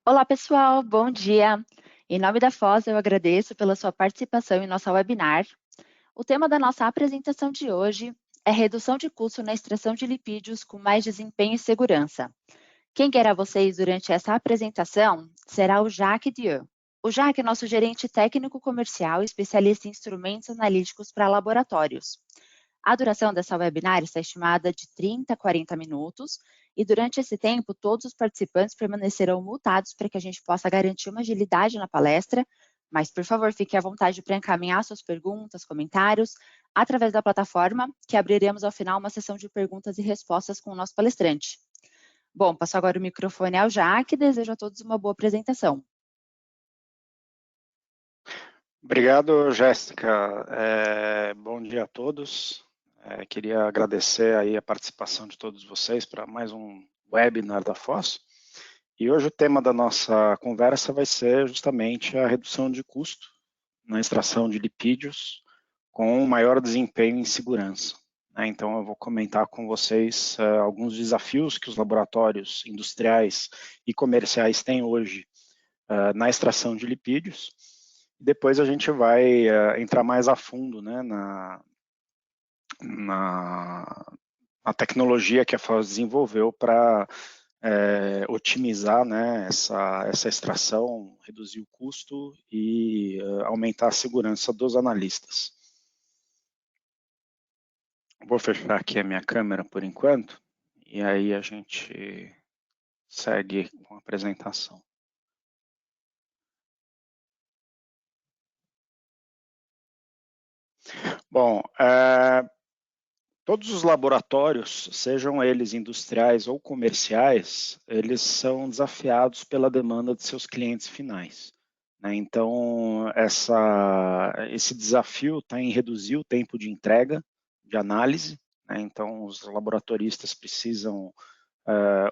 Olá, pessoal, bom dia. Em nome da Foz, eu agradeço pela sua participação em nossa webinar. O tema da nossa apresentação de hoje é redução de custo na extração de lipídios com mais desempenho e segurança. Quem guiará vocês durante essa apresentação será o Jacques Dieu. O Jacques é nosso gerente técnico comercial e especialista em instrumentos analíticos para laboratórios. A duração dessa webinar está estimada de 30 a 40 minutos e durante esse tempo todos os participantes permanecerão mutados para que a gente possa garantir uma agilidade na palestra, mas por favor fique à vontade para encaminhar suas perguntas, comentários através da plataforma que abriremos ao final uma sessão de perguntas e respostas com o nosso palestrante. Bom, passo agora o microfone ao Jaque e desejo a todos uma boa apresentação. Obrigado, Jéssica. Bom dia a todos. Queria agradecer aí a participação de todos vocês para mais um webinar da Foz. E hoje o tema da nossa conversa vai ser justamente a redução de custo na extração de lipídios com maior desempenho em segurança. Então eu vou comentar com vocês alguns desafios que os laboratórios industriais e comerciais têm hoje na extração de lipídios. Depois a gente vai entrar mais a fundo, né, na tecnologia que a Foz desenvolveu para otimizar, né, essa extração, reduzir o custo e aumentar a segurança dos analistas. Vou fechar aqui a minha câmera por enquanto, e aí a gente segue com a apresentação. Bom, todos os laboratórios, sejam eles industriais ou comerciais, eles são desafiados pela demanda de seus clientes finais. Então, esse desafio está em reduzir o tempo de entrega, de análise. Então, os laboratoristas precisam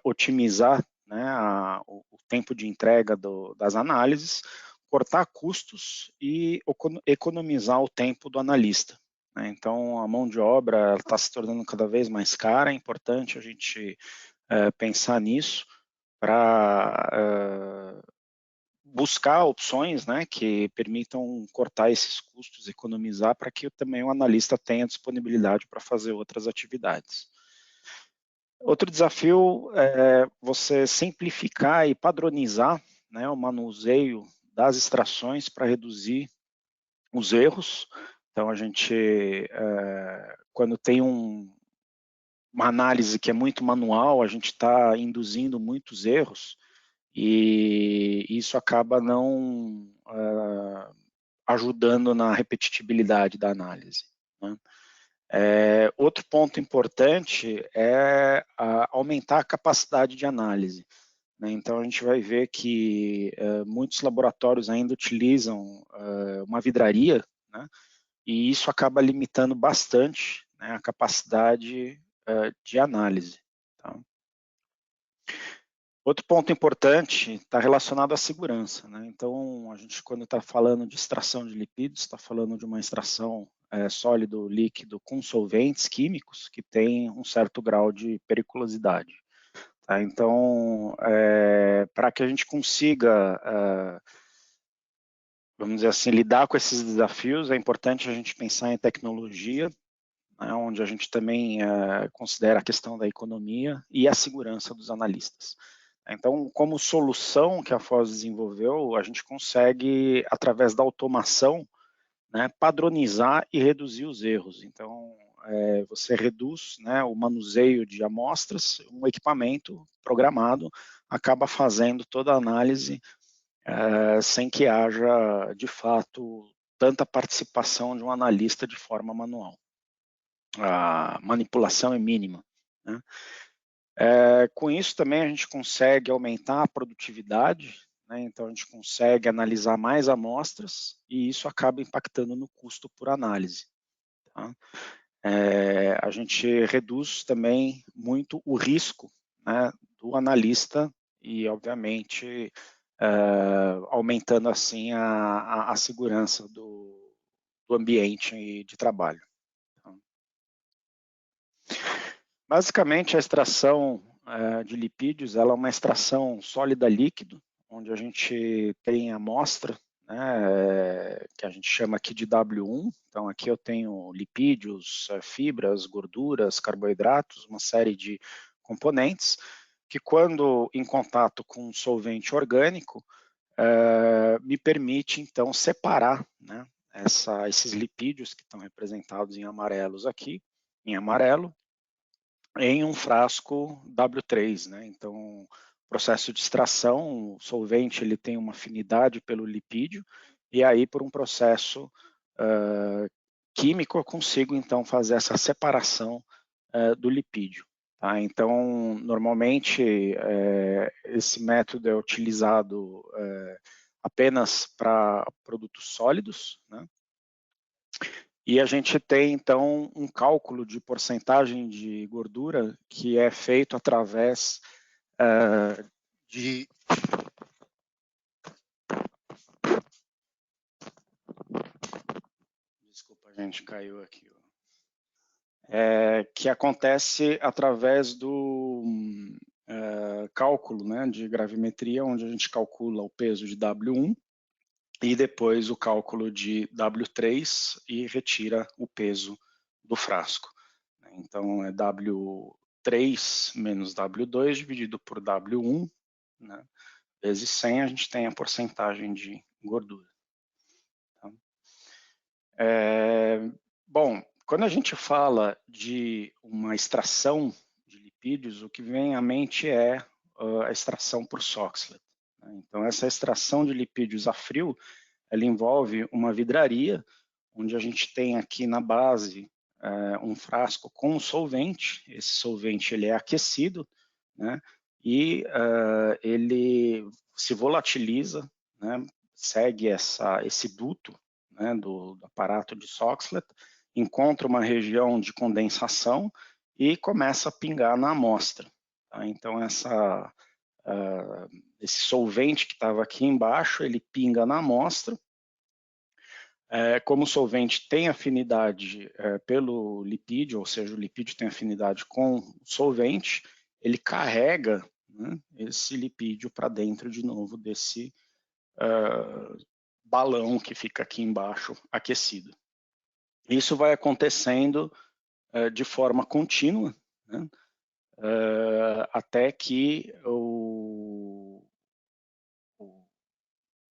otimizar, né, o tempo de entrega das análises, cortar custos e economizar o tempo do analista. Então, a mão de obra está se tornando cada vez mais cara, é importante a gente pensar nisso para buscar opções, né, que permitam cortar esses custos, economizar, para que também o analista tenha disponibilidade para fazer outras atividades. Outro desafio é você simplificar e padronizar, né, o manuseio das extrações para reduzir os erros. Então, a gente, quando tem uma análise que é muito manual, a gente está induzindo muitos erros e isso acaba não ajudando na repetitibilidade da análise, né? Outro ponto importante é aumentar a capacidade de análise. Então, a gente vai ver que muitos laboratórios ainda utilizam uma vidraria, né? E isso acaba limitando bastante, né, a capacidade de análise. Tá? Outro ponto importante está relacionado à segurança. Né? Então, a gente, quando está falando de extração de lipídios, está falando de uma extração sólido, líquido, com solventes químicos, que tem um certo grau de periculosidade. Tá? Então, para que a gente consiga, vamos dizer assim, lidar com esses desafios, é importante a gente pensar em tecnologia, né, onde a gente também considera a questão da economia e a segurança dos analistas. Então, como solução que a Foz desenvolveu, a gente consegue, através da automação, né, padronizar e reduzir os erros. Então, você reduz, né, o manuseio de amostras, um equipamento programado acaba fazendo toda a análise sem que haja, de fato, tanta participação de um analista de forma manual. A manipulação é mínima, né? Com isso também a gente consegue aumentar a produtividade, né? Então a gente consegue analisar mais amostras e isso acaba impactando no custo por análise. Tá? A gente reduz também muito o risco, né, do analista e, obviamente, aumentando assim a segurança do ambiente de trabalho. Basicamente, a extração de lipídios ela é uma extração sólida líquido, onde a gente tem a amostra, né, que a gente chama aqui de W1. Então, aqui eu tenho lipídios, fibras, gorduras, carboidratos, uma série de componentes, que quando em contato com um solvente orgânico, me permite, então, separar, né, esses lipídios que estão representados em amarelos aqui, em amarelo, em um frasco W3, né? Então, processo de extração, o solvente ele tem uma afinidade pelo lipídio, e aí por um processo químico eu consigo então fazer essa separação do lipídio. Tá? Então, normalmente esse método é utilizado apenas para produtos sólidos, né? E a gente tem, então, um cálculo de porcentagem de gordura que é feito através de... Desculpa, gente, caiu aqui. Que acontece através do cálculo, né, de gravimetria, onde a gente calcula o peso de W1 e depois o cálculo de W3 e retira o peso do frasco. Então, é W3 menos W2 dividido por W1, né, vezes 100, a gente tem a porcentagem de gordura. Tá? Bom, quando a gente fala de uma extração de lipídios, o que vem à mente é a extração por Soxhlet. Né? Então, essa extração de lipídios a frio, ela envolve uma vidraria, onde a gente tem aqui na base um frasco com um solvente. Esse solvente ele é aquecido, né? E ele se volatiliza, né? Segue esse duto, né, do aparato de Soxhlet, encontra uma região de condensação e começa a pingar na amostra. Tá? Então, esse solvente que estava aqui embaixo, ele pinga na amostra. Como o solvente tem afinidade pelo lipídio, ou seja, o lipídio tem afinidade com o solvente, ele carrega, né, esse lipídio para dentro de novo desse balão que fica aqui embaixo aquecido. Isso vai acontecendo de forma contínua, né, até que o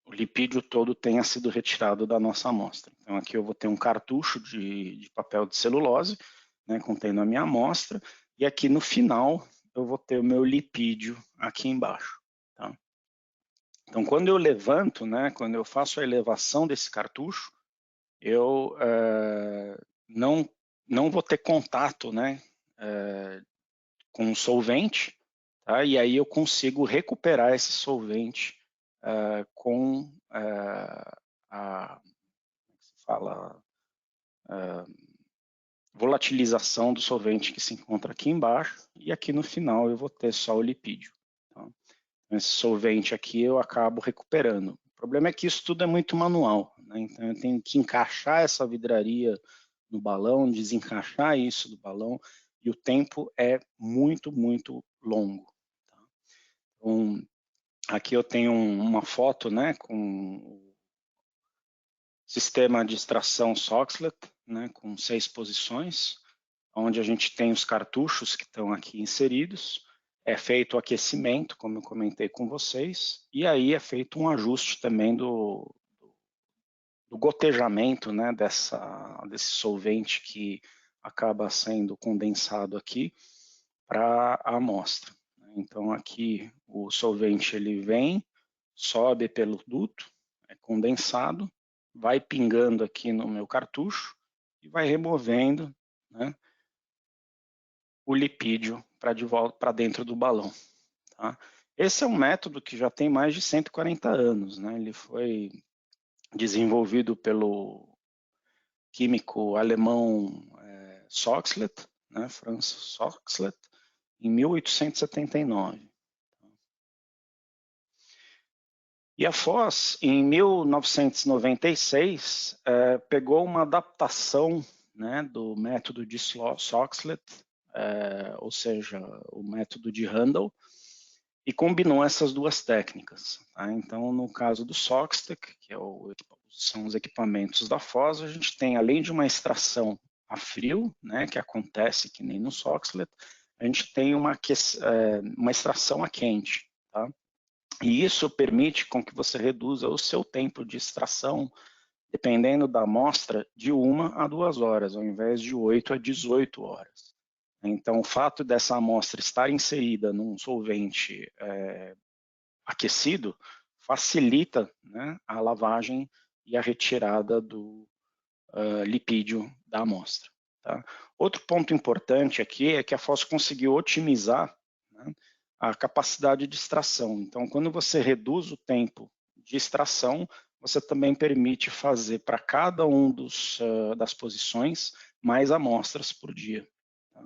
lipídio todo tenha sido retirado da nossa amostra. Então, aqui eu vou ter um cartucho de papel de celulose, né, contendo a minha amostra, e aqui no final eu vou ter o meu lipídio aqui embaixo. Tá? Então, quando eu levanto, né, quando eu faço a elevação desse cartucho, eu não vou ter contato, né, com o solvente, tá? E aí eu consigo recuperar esse solvente com a volatilização do solvente que se encontra aqui embaixo, e aqui no final eu vou ter só o lipídio. Tá? Esse solvente aqui eu acabo recuperando. O problema é que isso tudo é muito manual, né? Então eu tenho que encaixar essa vidraria no balão, desencaixar isso do balão, e o tempo é muito, muito longo. Tá? Então, aqui eu tenho uma foto, né, com o sistema de extração Soxhlet, né, com 6 posições, onde a gente tem os cartuchos que estão aqui inseridos, é feito o aquecimento, como eu comentei com vocês, e aí é feito um ajuste também do gotejamento, né, desse solvente que acaba sendo condensado aqui para a amostra. Então aqui o solvente ele vem, sobe pelo duto, é condensado, vai pingando aqui no meu cartucho e vai removendo, né, o lipídio de volta para dentro do balão. Tá? Esse é um método que já tem mais de 140 anos. Né? Ele foi desenvolvido pelo químico alemão Soxhlet, né? Franz Soxhlet, em 1879. E a Foz, em 1996, pegou uma adaptação, né, do método de Soxhlet, ou seja, o método de Handel, e combinou essas duas técnicas. Tá? Então, no caso do Soxtec, que são os equipamentos da Foz, a gente tem, além de uma extração a frio, né, que acontece que nem no Soxhlet, a gente tem uma extração a quente. Tá? E isso permite com que você reduza o seu tempo de extração, dependendo da amostra, de 1 a 2 horas, ao invés de 8 a 18 horas. Então, o fato dessa amostra estar inserida num solvente aquecido facilita, né, a lavagem e a retirada do lipídio da amostra. Tá? Outro ponto importante aqui é que a Foz conseguiu otimizar, né, a capacidade de extração. Então, quando você reduz o tempo de extração, você também permite fazer para cada um das posições mais amostras por dia. Tá?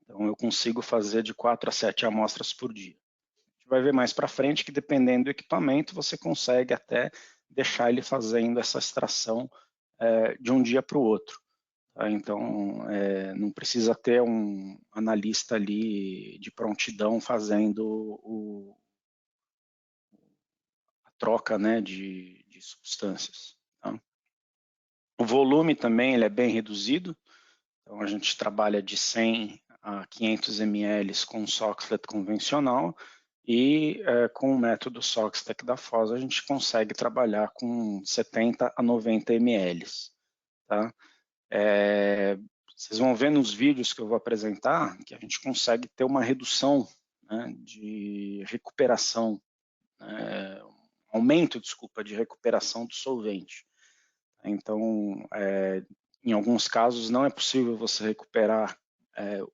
Então, eu consigo fazer de 4 a 7 amostras por dia. A gente vai ver mais para frente que, dependendo do equipamento, você consegue até deixar ele fazendo essa extração de um dia para o outro. Tá? Então, não precisa ter um analista ali de prontidão fazendo a troca, né, de substâncias. Tá? O volume também ele é bem reduzido. Então, a gente trabalha de 100 a 500 ml com Soxhlet convencional e com o método Soxtec da Foz a gente consegue trabalhar com 70 a 90 ml. Tá? Vocês vão ver nos vídeos que eu vou apresentar que a gente consegue ter uma redução, né, de recuperação, aumento, desculpa, de recuperação do solvente. Então, em alguns casos não é possível você recuperar o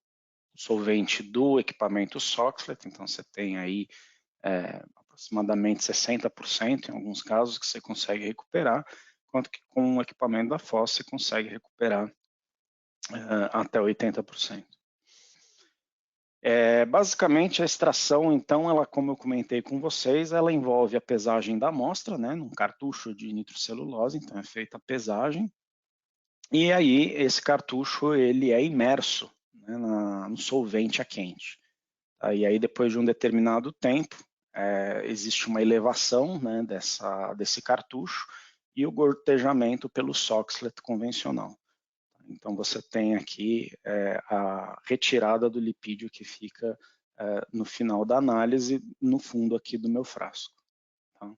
solvente do equipamento Soxhlet, então você tem aí aproximadamente 60% em alguns casos que você consegue recuperar, enquanto que com o equipamento da Foz você consegue recuperar até 80%. Basicamente a extração, então, ela, como eu comentei com vocês, ela envolve a pesagem da amostra, né, num cartucho de nitrocelulose, então é feita a pesagem, e aí esse cartucho ele é imerso, né, no solvente a quente. E aí depois de um determinado tempo, existe uma elevação, né, desse cartucho e o gotejamento pelo Soxhlet convencional. Então, você tem aqui a retirada do lipídio que fica no final da análise, no fundo aqui do meu frasco. Tá?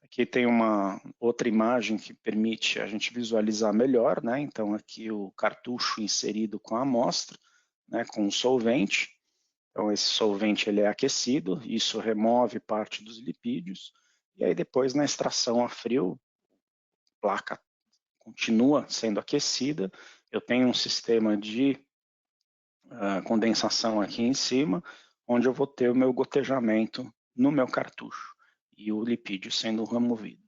Aqui tem uma outra imagem que permite a gente visualizar melhor, né? Então, aqui o cartucho inserido com a amostra, né, com o solvente. Então, esse solvente ele é aquecido, isso remove parte dos lipídios, e aí depois na extração a frio, a placa continua sendo aquecida, eu tenho um sistema de condensação aqui em cima, onde eu vou ter o meu gotejamento no meu cartucho e o lipídio sendo removido.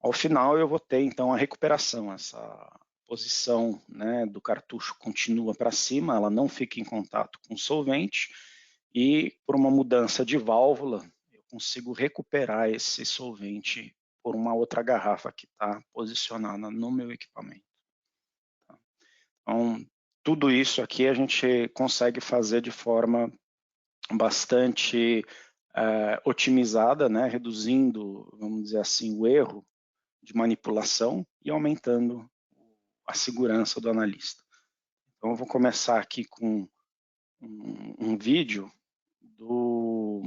Ao final eu vou ter então a recuperação, essa posição, né, do cartucho continua para cima, ela não fica em contato com o solvente e por uma mudança de válvula eu consigo recuperar esse solvente por uma outra garrafa que está posicionada no meu equipamento. Então, tudo isso aqui a gente consegue fazer de forma bastante otimizada, né, reduzindo, vamos dizer assim, o erro de manipulação e aumentando a segurança do analista. Então, eu vou começar aqui com um vídeo do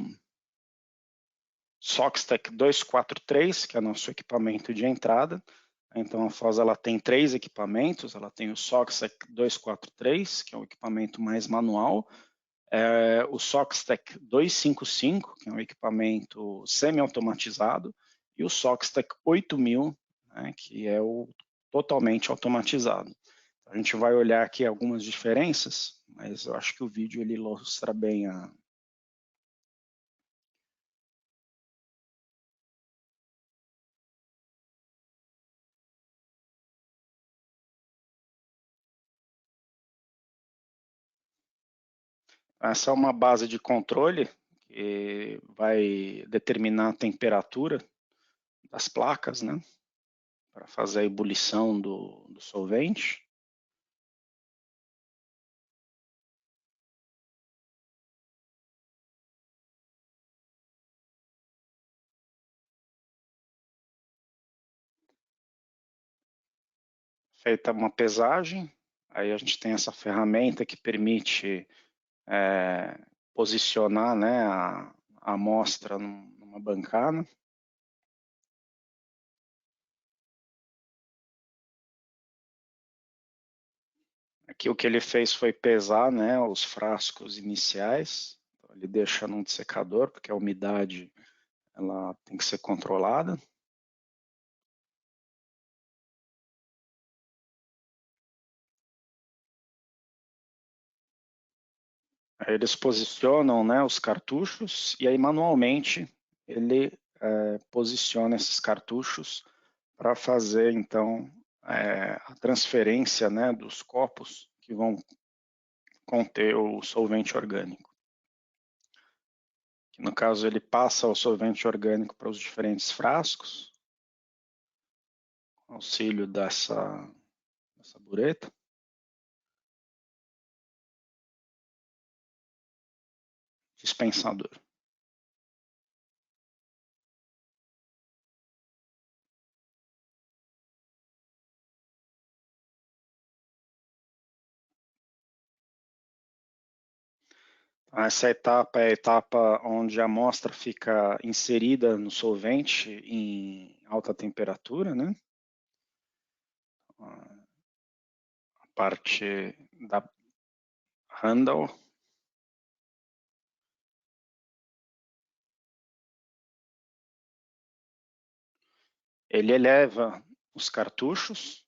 Soxtec 243, que é nosso equipamento de entrada. Então, a Foz ela tem 3 equipamentos, ela tem o Soxtec 243, que é o equipamento mais manual, o Soxtec 255, que é um equipamento semi-automatizado, e o Soxtec 8000, né, que é o totalmente automatizado. A gente vai olhar aqui algumas diferenças, mas eu acho que o vídeo ele ilustra bem Essa é uma base de controle que vai determinar a temperatura das placas, né, para fazer a ebulição do solvente. feita uma pesagem, aí a gente tem essa ferramenta que permite posicionar, né, a amostra numa bancada. Aqui o que ele fez foi pesar, né, os frascos iniciais. Então, ele deixa num dessecador, porque a umidade ela tem que ser controlada. Aí eles posicionam, né, os cartuchos e aí manualmente ele posiciona esses cartuchos para fazer então a transferência, né, dos copos que vão conter o solvente orgânico. Que no caso ele passa o solvente orgânico para os diferentes frascos, com auxílio dessa bureta. Dispensador. Essa etapa é a etapa onde a amostra fica inserida no solvente em alta temperatura, né? A parte da handle. Ele eleva os cartuchos.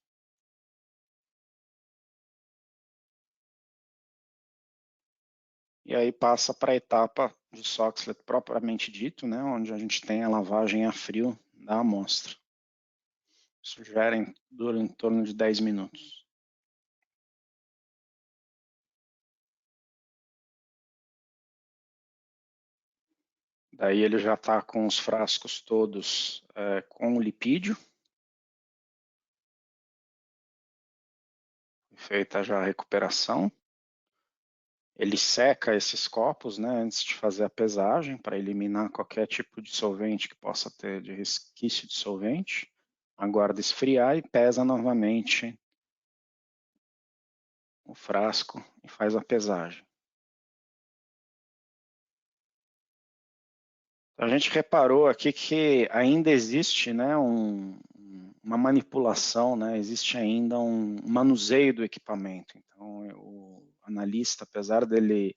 E aí passa para a etapa de Soxhlet propriamente dito, né? Onde a gente tem a lavagem a frio da amostra. Isso dura em torno de 10 minutos. Daí ele já está com os frascos todos com o lipídio. Feita já a recuperação. Ele seca esses copos, né, antes de fazer a pesagem, para eliminar qualquer tipo de solvente que possa ter de resquício de solvente. Aguarda esfriar e pesa novamente o frasco e faz a pesagem. A gente reparou aqui que ainda existe, né, uma manipulação, né, existe ainda um manuseio do equipamento. Então, o analista, apesar dele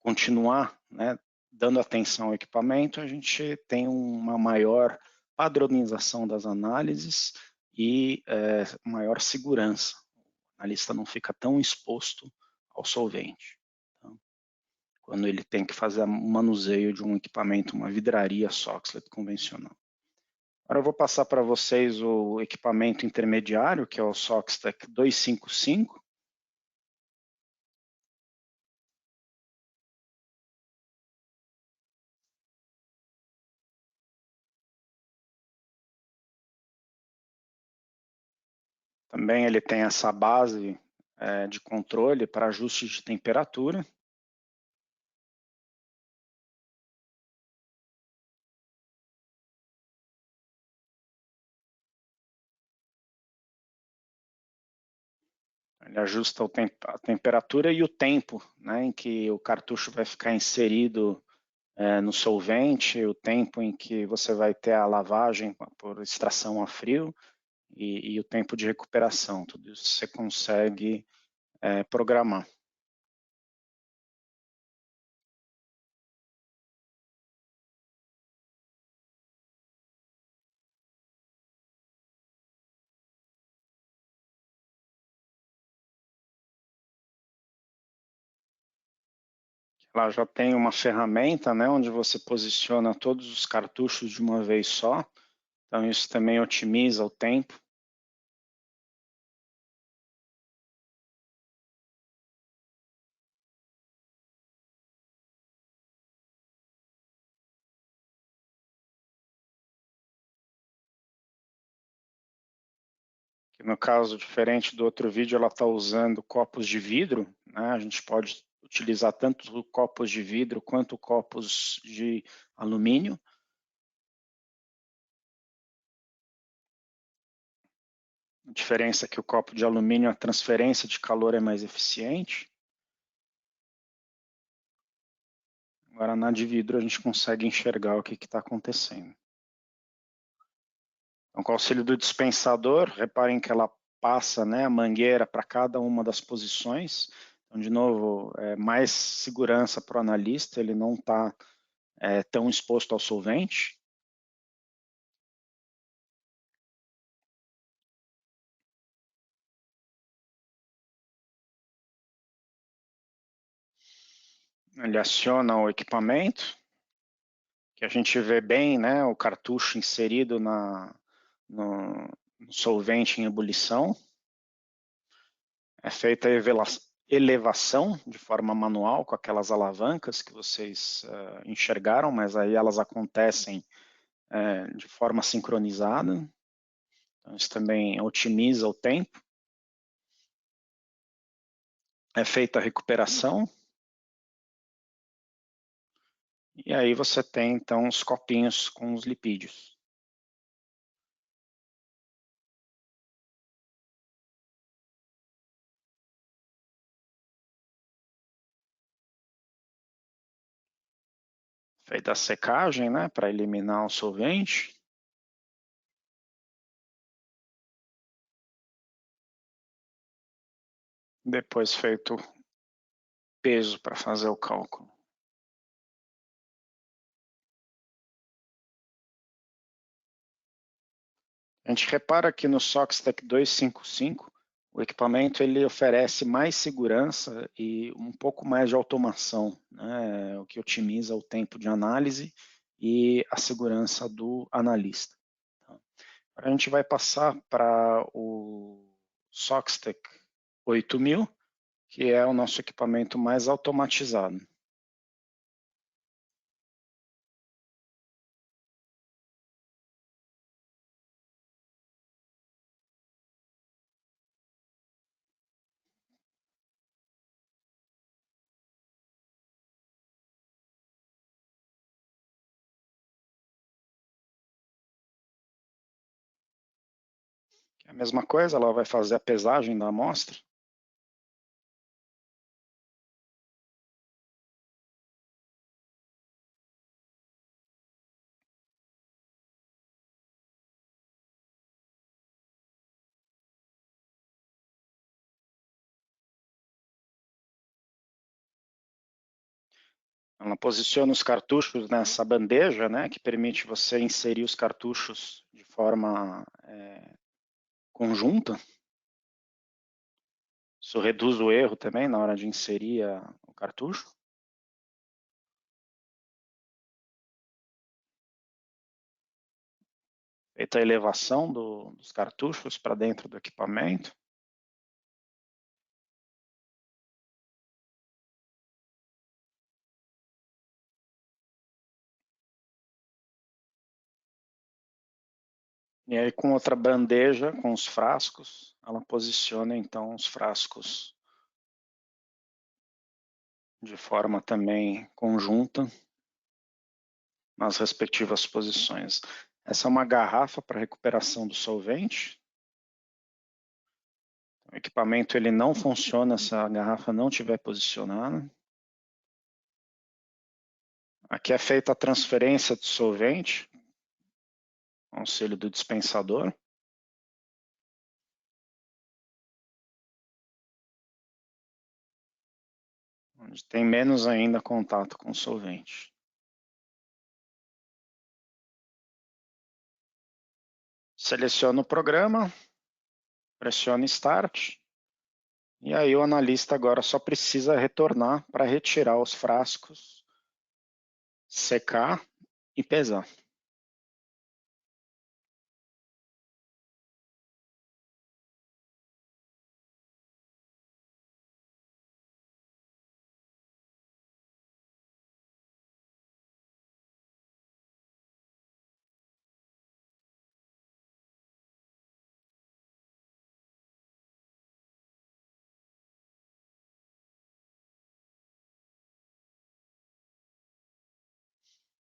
continuar, né, dando atenção ao equipamento, a gente tem uma maior padronização das análises e maior segurança. O analista não fica tão exposto ao solvente. Então, quando ele tem que fazer o manuseio de um equipamento, uma vidraria Soxhlet convencional. Agora eu vou passar para vocês o equipamento intermediário, que é o Soxtec 255. Também ele tem essa base de controle para ajuste de temperatura. Ele ajusta a temperatura e o tempo, né, em que o cartucho vai ficar inserido no solvente, o tempo em que você vai ter a lavagem por extração a frio e o tempo de recuperação. Tudo isso você consegue programar. Lá já tem uma ferramenta, né, onde você posiciona todos os cartuchos de uma vez só. Então isso também otimiza o tempo. Que no caso, diferente do outro vídeo, ela está usando copos de vidro, né? A gente pode utilizar tanto copos de vidro quanto copos de alumínio. A diferença é que o copo de alumínio, a transferência de calor é mais eficiente. Agora, na de vidro, a gente consegue enxergar o que está acontecendo. Então, com o auxílio do dispensador, reparem que ela passa, né, a mangueira para cada uma das posições. Então, de novo, mais segurança para o analista, ele não está tão exposto ao solvente. Ele aciona o equipamento, que a gente vê bem, né, o cartucho inserido no solvente em ebulição. É feita a elevação de forma manual com aquelas alavancas que vocês enxergaram, mas aí elas acontecem de forma sincronizada. Então, isso também otimiza o tempo. É feita a recuperação. E aí você tem, então, os copinhos com os lipídios. Feita a secagem, né, para eliminar o solvente. Depois feito peso para fazer o cálculo. A gente repara que no Soxtec 255, o equipamento ele oferece mais segurança e um pouco mais de automação, né, o que otimiza o tempo de análise e a segurança do analista. Agora a gente vai passar para o Soxtec 8000, que é o nosso equipamento mais automatizado. É a mesma coisa, ela vai fazer a pesagem da amostra. Ela posiciona os cartuchos nessa bandeja, né, que permite você inserir os cartuchos de forma conjunta. Isso reduz o erro também na hora de inserir o cartucho. Feita a elevação dos cartuchos para dentro do equipamento. E aí com outra bandeja, com os frascos, ela posiciona então os frascos de forma também conjunta nas respectivas posições. Essa é uma garrafa para recuperação do solvente. O equipamento ele não funciona se a garrafa não estiver posicionada. Aqui é feita a transferência do solvente, com auxílio do dispensador. Onde tem menos ainda contato com o solvente. Seleciona o programa, pressiona Start, e aí o analista agora só precisa retornar para retirar os frascos, secar e pesar.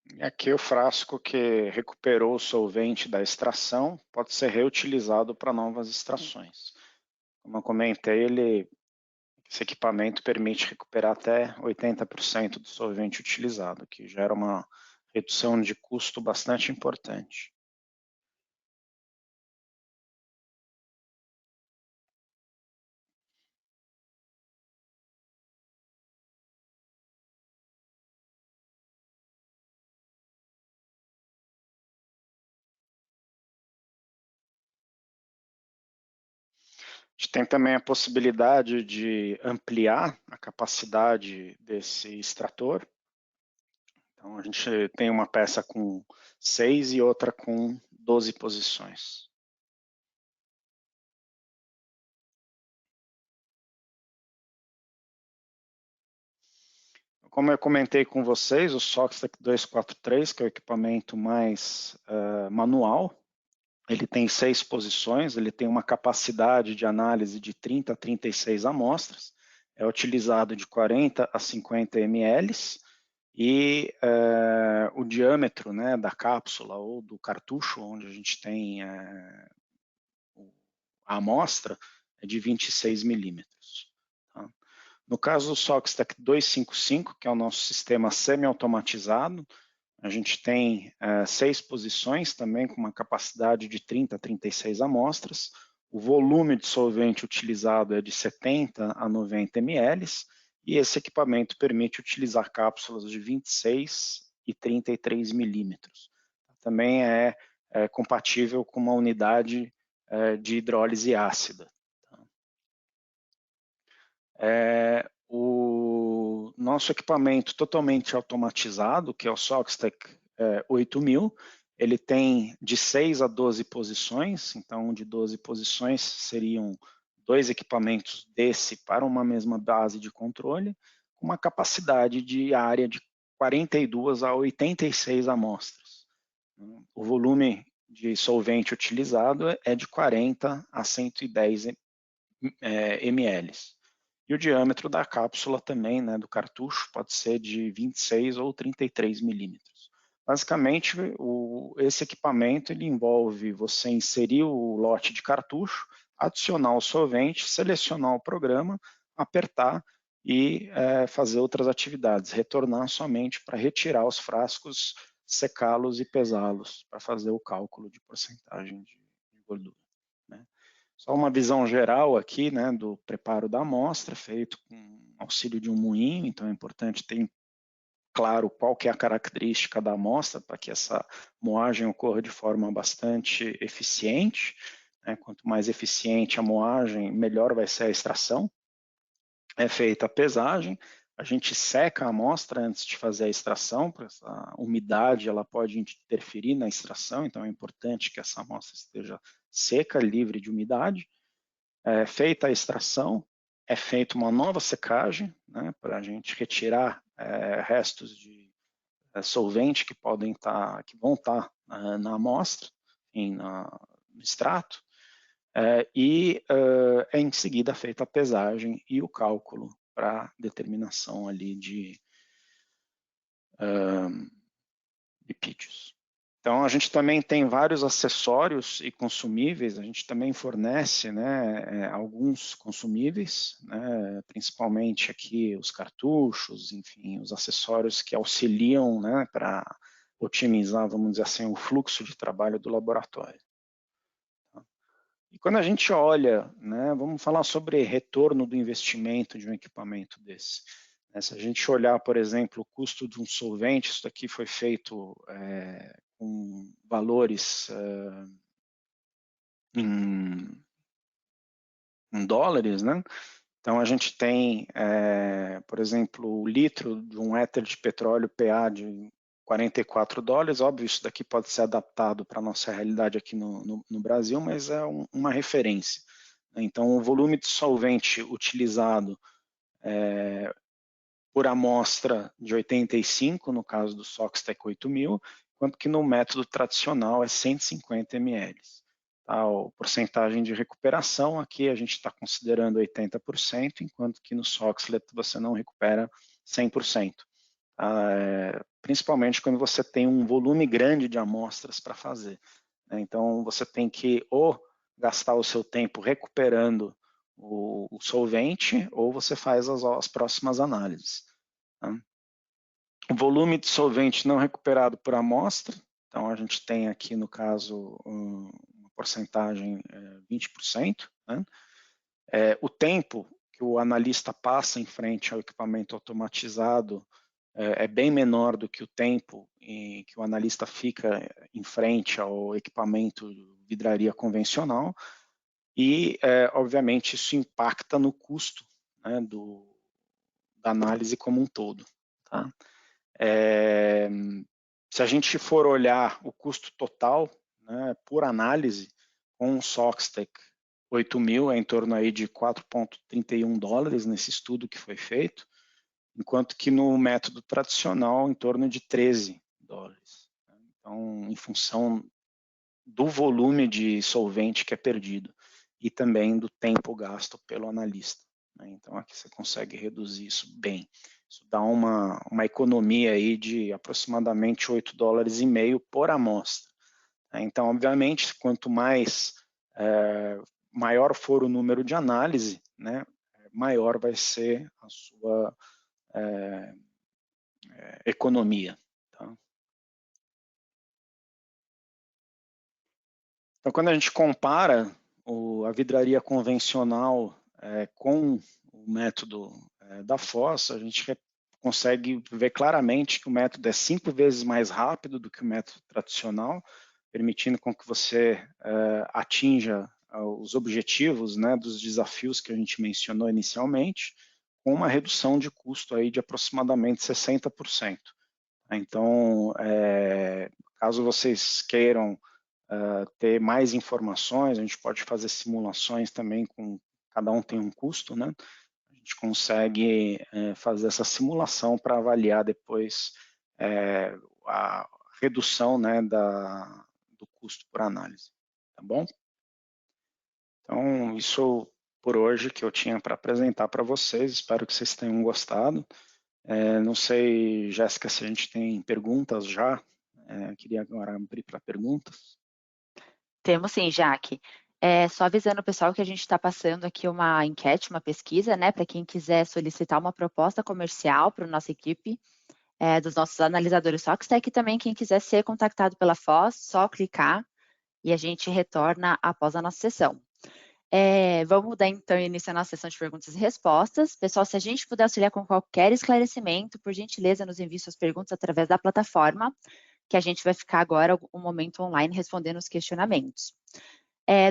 E aqui o frasco que recuperou o solvente da extração pode ser reutilizado para novas extrações. Como eu comentei, esse equipamento permite recuperar até 80% do solvente utilizado, que gera uma redução de custo bastante importante. A gente tem também a possibilidade de ampliar a capacidade desse extrator. Então, a gente tem uma peça com 6 e outra com 12 posições. Como eu comentei com vocês, o Soxtec 243, que é o equipamento mais manual, ele tem 6 posições, ele tem uma capacidade de análise de 30 a 36 amostras, é utilizado de 40 a 50 ml, e o diâmetro, né, da cápsula ou do cartucho, onde a gente tem a amostra, é de 26 milímetros. Tá? No caso do Soxtec 255, que é o nosso sistema semi-automatizado, a gente tem 6 posições também com uma capacidade de 30 a 36 amostras. O volume de solvente utilizado é de 70 a 90 ml e esse equipamento permite utilizar cápsulas de 26 e 33 milímetros. Também é compatível com uma unidade de hidrólise ácida. O nosso equipamento totalmente automatizado, que é o Soxtec 8000, ele tem de 6 a 12 posições, então de 12 posições seriam 2 equipamentos desse para uma mesma base de controle, com uma capacidade de área de 42 a 86 amostras. O volume de solvente utilizado é de 40 a 110 ml. E o diâmetro da cápsula também, né, do cartucho, pode ser de 26 ou 33 milímetros. Basicamente, esse equipamento ele envolve você inserir o lote de cartucho, adicionar o solvente, selecionar o programa, apertar e fazer outras atividades, retornar somente para retirar os frascos, secá-los e pesá-los, para fazer o cálculo de porcentagem de gordura. Né? Só uma visão geral aqui, né, do preparo da amostra, feito com auxílio de um moinho, então é importante ter claro qual que é a característica da amostra, para que essa moagem ocorra de forma bastante eficiente. Né? Quanto mais eficiente a moagem, melhor vai ser a extração. É feita a pesagem, a gente seca a amostra antes de fazer a extração, porque essa umidade ela pode interferir na extração, então é importante que essa amostra esteja seca, livre de umidade. Feita a extração, é feita uma nova secagem, né, para a gente retirar restos de solvente que vão estar na amostra, no extrato, e em seguida feita a pesagem e o cálculo para determinação ali de lipídios. Então, a gente também tem vários acessórios e consumíveis, a gente também fornece, né, alguns consumíveis, né, principalmente aqui os cartuchos, enfim, os acessórios que auxiliam, né, para otimizar, vamos dizer assim, o fluxo de trabalho do laboratório. E quando a gente olha, né, vamos falar sobre retorno do investimento de um equipamento desse. Se a gente olhar, por exemplo, o custo de um solvente, isso daqui foi feito com valores em dólares, né? Então a gente tem, por exemplo, o litro de um éter de petróleo PA de 44 dólares, óbvio, isso daqui pode ser adaptado para a nossa realidade aqui no Brasil, mas é uma referência. Então o volume de solvente utilizado por amostra de 85, no caso do Soxtec 8000, enquanto que no método tradicional é 150 ml. A porcentagem de recuperação aqui a gente está considerando 80%, enquanto que no Soxhlet você não recupera 100%. principalmente quando você tem um volume grande de amostras para fazer. Então, você tem que ou gastar o seu tempo recuperando o solvente, ou você faz as próximas análises. Tá? O volume de solvente não recuperado por amostra, então a gente tem aqui no caso uma porcentagem 20%. Né? O tempo que o analista passa em frente ao equipamento automatizado é bem menor do que o tempo em que o analista fica em frente ao equipamento de vidraria convencional e, obviamente, isso impacta no custo, né, da análise como um todo. Tá? Se a gente for olhar o custo total, né, por análise, com o Soxtek 8.000 é em torno aí de 4,31 dólares nesse estudo que foi feito, enquanto que no método tradicional em torno de 13 dólares. Então, em função do volume de solvente que é perdido e também do tempo gasto pelo analista. Então, aqui você consegue reduzir isso bem. Isso dá uma economia aí de aproximadamente 8 dólares e meio por amostra. Então, obviamente, quanto mais maior for o número de análise, né, maior vai ser a sua economia. Tá? Então, quando a gente compara a vidraria convencional com o método da Foz, a gente consegue ver claramente que o método é 5 vezes mais rápido do que o método tradicional, permitindo com que você atinja os objetivos, né, dos desafios que a gente mencionou inicialmente, com uma redução de custo aí de aproximadamente 60%. Então, caso vocês queiram ter mais informações, a gente pode fazer simulações também, cada um tem um custo, né? A gente consegue fazer essa simulação para avaliar depois a redução, né, do custo por análise, tá bom? Então, isso por hoje que eu tinha para apresentar para vocês, espero que vocês tenham gostado. Não sei, Jéssica, se a gente tem perguntas já, queria agora abrir para perguntas. Temos sim, Jaque. Só avisando o pessoal que a gente está passando aqui uma enquete, uma pesquisa, né, para quem quiser solicitar uma proposta comercial para a nossa equipe, dos nossos analisadores Soxtek, e também quem quiser ser contactado pela Foz, só clicar e a gente retorna após a nossa sessão. Vamos dar então início à nossa sessão de perguntas e respostas. Pessoal, se a gente puder auxiliar com qualquer esclarecimento, por gentileza, nos envie suas perguntas através da plataforma, que a gente vai ficar agora um momento online respondendo os questionamentos.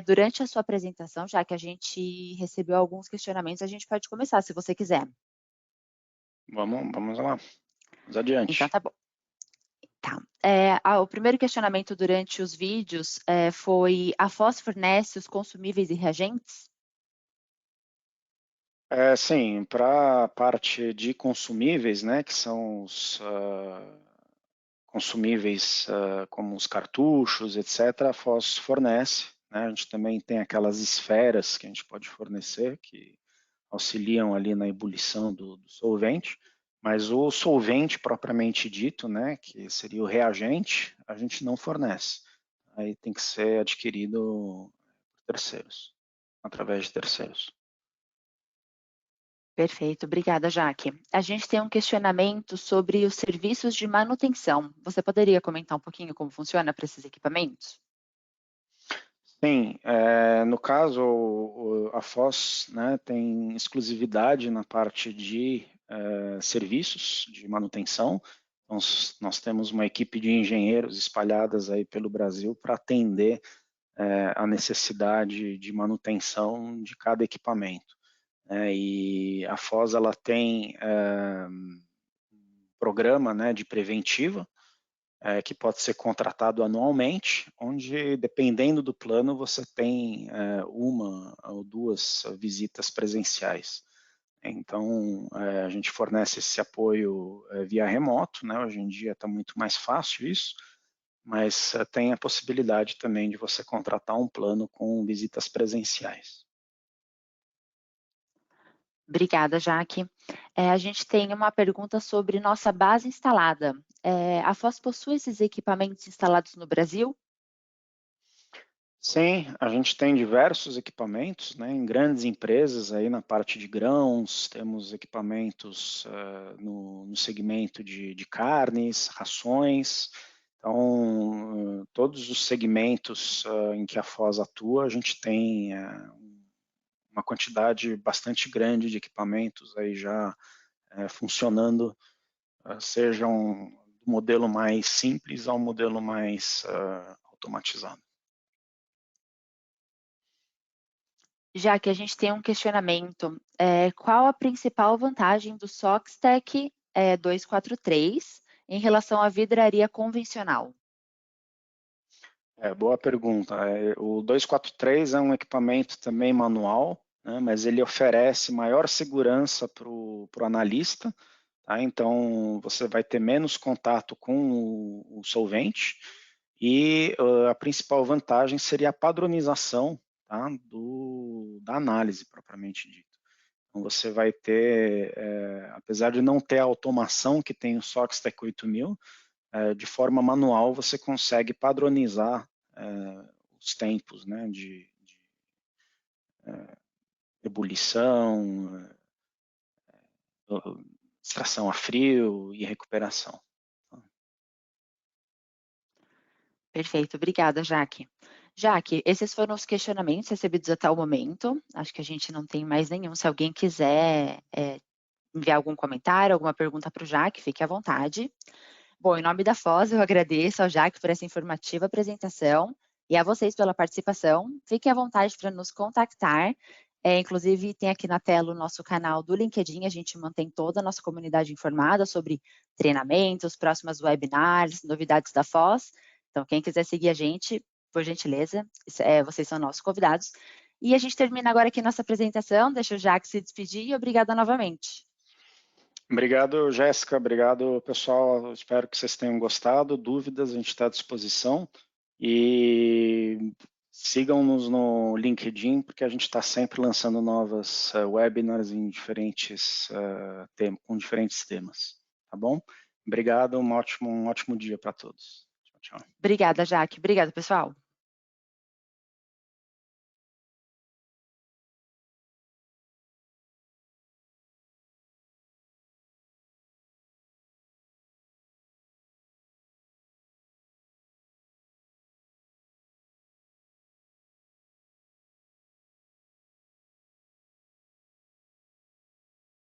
Durante a sua apresentação, já que a gente recebeu alguns questionamentos, a gente pode começar, se você quiser. Vamos lá. Vamos adiante. Então, tá bom. Tá. O primeiro questionamento durante os vídeos foi: a Foz fornece os consumíveis e reagentes? Sim, para a parte de consumíveis, né, que são os consumíveis como os cartuchos, etc., a Foz fornece. Né, a gente também tem aquelas esferas que a gente pode fornecer, que auxiliam ali na ebulição do solvente, mas o solvente propriamente dito, né, que seria o reagente, a gente não fornece. Aí tem que ser adquirido por terceiros, através de terceiros. Perfeito, obrigada, Jaque. A gente tem um questionamento sobre os serviços de manutenção. Você poderia comentar um pouquinho como funciona para esses equipamentos? Sim, no caso, a Foz, né, tem exclusividade na parte de serviços de manutenção. Então, nós temos uma equipe de engenheiros espalhadas aí pelo Brasil para atender a necessidade de manutenção de cada equipamento. E a Foz ela tem um programa, né, de preventiva, que pode ser contratado anualmente, onde, dependendo do plano, você tem uma ou duas visitas presenciais. Então, a gente fornece esse apoio via remoto, né? Hoje em dia está muito mais fácil isso, mas tem a possibilidade também de você contratar um plano com visitas presenciais. Obrigada, Jaque. A gente tem uma pergunta sobre nossa base instalada. A Foz possui esses equipamentos instalados no Brasil? Sim, a gente tem diversos equipamentos, né, em grandes empresas aí na parte de grãos, temos equipamentos no segmento de carnes, rações. Então, todos os segmentos em que a Foz atua, a gente tem uma quantidade bastante grande de equipamentos aí já funcionando, sejam do modelo mais simples ao modelo mais automatizado. Já que a gente tem um questionamento, qual a principal vantagem do Soxtec 243 em relação à vidraria convencional? Boa pergunta. O 243 é um equipamento também manual, né, mas ele oferece maior segurança para o analista. Tá? Então, você vai ter menos contato com o solvente e a principal vantagem seria a padronização, tá, da análise propriamente dita. Então, você vai ter, apesar de não ter a automação que tem o Soxtec 8000, de forma manual você consegue padronizar os tempos, né, de ebulição, extração a frio e recuperação. Perfeito, obrigada, Jaque. Jaque, esses foram os questionamentos recebidos até o momento. Acho que a gente não tem mais nenhum. Se alguém quiser enviar algum comentário, alguma pergunta para o Jaque, fique à vontade. Bom, em nome da Foz, eu agradeço ao Jaque por essa informativa apresentação e a vocês pela participação. Fiquem à vontade para nos contactar. Inclusive, tem aqui na tela o nosso canal do LinkedIn, a gente mantém toda a nossa comunidade informada sobre treinamentos, próximas webinars, novidades da Foz. Então, quem quiser seguir a gente, por gentileza, vocês são nossos convidados. E a gente termina agora aqui nossa apresentação, deixa o Jaque se despedir e obrigada novamente. Obrigado, Jéssica. Obrigado, pessoal. Espero que vocês tenham gostado. Dúvidas, a gente está à disposição. E sigam-nos no LinkedIn, porque a gente está sempre lançando novas webinars em com diferentes temas. Tá bom? Obrigado, um ótimo dia para todos. Tchau, tchau. Obrigada, Jaque. Obrigada, pessoal.